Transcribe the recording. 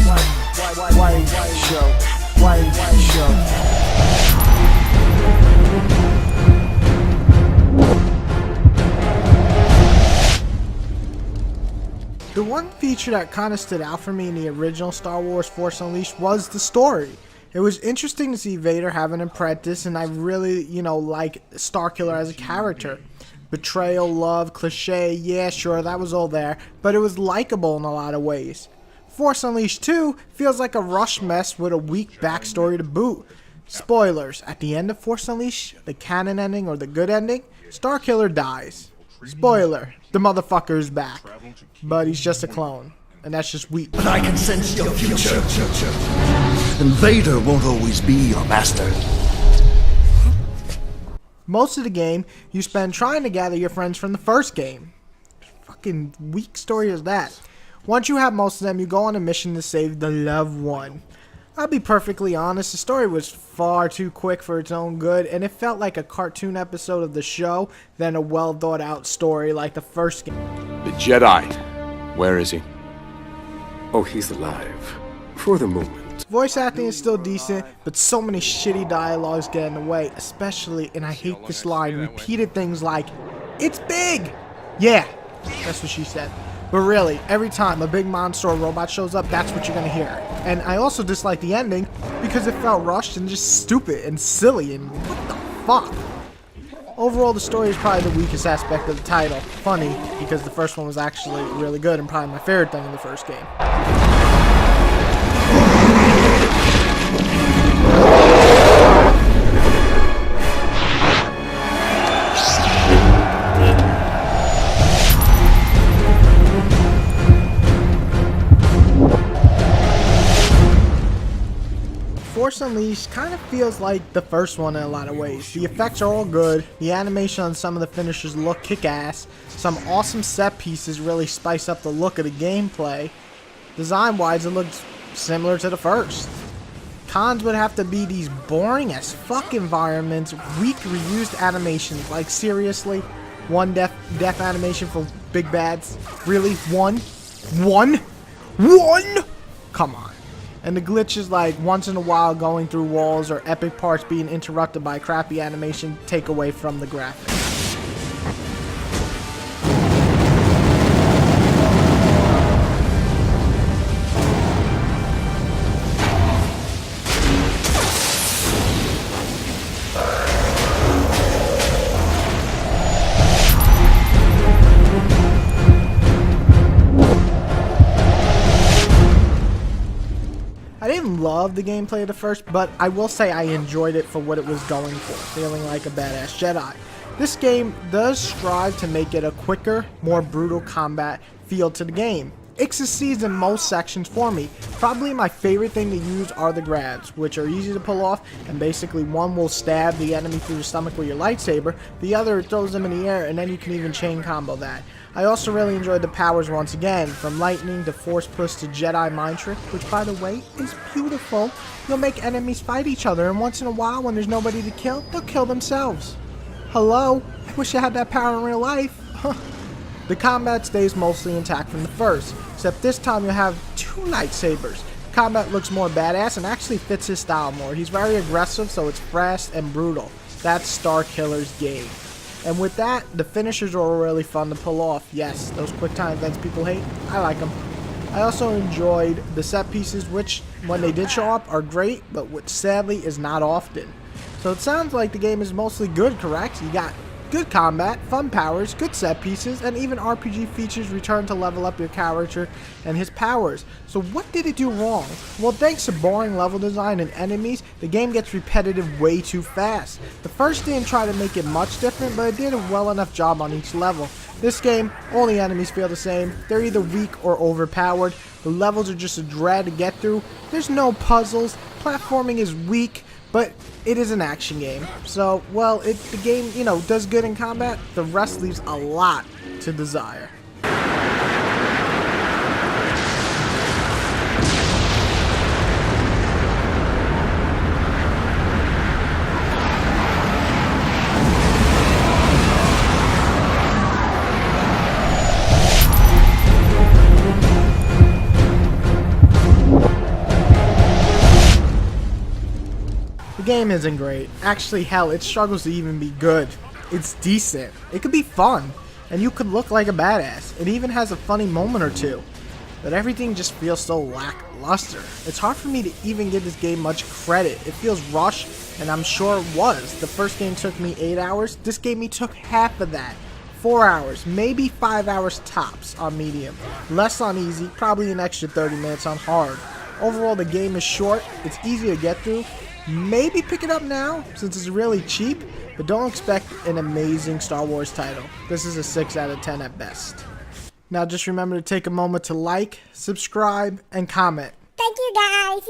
Whity Show. Whity Show. The one feature that kind of stood out for me in the original Star Wars Force Unleashed was the story. It was interesting to see Vader have an apprentice, and I really, like Starkiller as a character. Betrayal, love, cliche, yeah, sure, that was all there, but it was likable in a lot of ways. Force Unleashed 2 feels like a rush mess with a weak backstory to boot. Spoilers, at the end of Force Unleashed, the canon ending or the good ending, Starkiller dies. Spoiler, the motherfucker is back, but he's just a clone, and that's just weak. But I can sense your future. And Vader won't always be your master. Most of the game, you spend trying to gather your friends from the first game. Fucking weak story is that. Once you have most of them, you go on a mission to save the loved one. I'll be perfectly honest, the story was far too quick for its own good, and it felt like a cartoon episode of the show than a well thought out story like the first game. The Jedi. Where is he? Oh, he's alive. For the moment. Voice acting is still decent, but so many shitty dialogues get in the way, especially, and I hate this line, repeated things like, "It's big!" Yeah, that's what she said. But really, every time a big monster or robot shows up, that's what you're gonna hear. And I also dislike the ending because it felt rushed and just stupid and silly and what the fuck? Overall, the story is probably the weakest aspect of the title. Funny, because the first one was actually really good and probably my favorite thing in the first game. Force Unleashed kind of feels like the first one in a lot of ways. The effects are all good, the animation on some of the finishers look kick-ass, some awesome set pieces really spice up the look of the gameplay. Design-wise, it looks similar to the first. Cons would have to be these boring as fuck environments, weak reused animations, like seriously, one death animation for big bads? Really? One? Come on. And the glitches like once in a while going through walls or epic parts being interrupted by crappy animation take away from the graphics. I didn't love the gameplay of the first, but I will say I enjoyed it for what it was going for, feeling like a badass Jedi. This game does strive to make it a quicker, more brutal combat feel to the game. It succeeds in most sections for me. Probably my favorite thing to use are the grabs, which are easy to pull off, and basically one will stab the enemy through the stomach with your lightsaber, the other throws them in the air, and then you can even chain combo that. I also really enjoyed the powers once again, from lightning to force push to Jedi mind trick, which by the way is beautiful. You'll make enemies fight each other, and once in a while when there's nobody to kill, they'll kill themselves. Hello? I wish I had that power in real life. The combat stays mostly intact from the first, except this time you'll have two lightsabers. Combat looks more badass and actually fits his style more. He's very aggressive, so it's fast and brutal. That's Starkiller's game. And with that, the finishers are really fun to pull off. Yes, those quick time events people hate, I like them. I also enjoyed the set pieces, which, when they did show up, are great, but which sadly is not often. So it sounds like the game is mostly good, correct? You got good combat, fun powers, good set pieces, and even RPG features return to level up your character and his powers. So what did it do wrong? Well, thanks to boring level design and enemies, the game gets repetitive way too fast. The first didn't try to make it much different, but it did a well enough job on each level. This game, all the enemies feel the same. They're either weak or overpowered. The levels are just a drag to get through. There's no puzzles. Platforming is weak. But it is an action game, so, well, the game, does good in combat. The rest leaves a lot to desire. game isn't great. Actually, hell, it struggles to even be good. It's decent. It could be fun, and you could look like a badass. It even has a funny moment or two. But everything just feels so lackluster. It's hard for me to even give this game much credit. It feels rushed, and I'm sure it was. The first game took me 8 hours. This game took half of that. 4 hours, maybe 5 hours tops on medium. Less on easy, probably an extra 30 minutes on hard. Overall, the game is short. It's easy to get through. Maybe pick it up now, since it's really cheap, but don't expect an amazing Star Wars title. This is a 6 out of 10 at best. Now just remember to take a moment to like, subscribe, and comment. Thank you guys.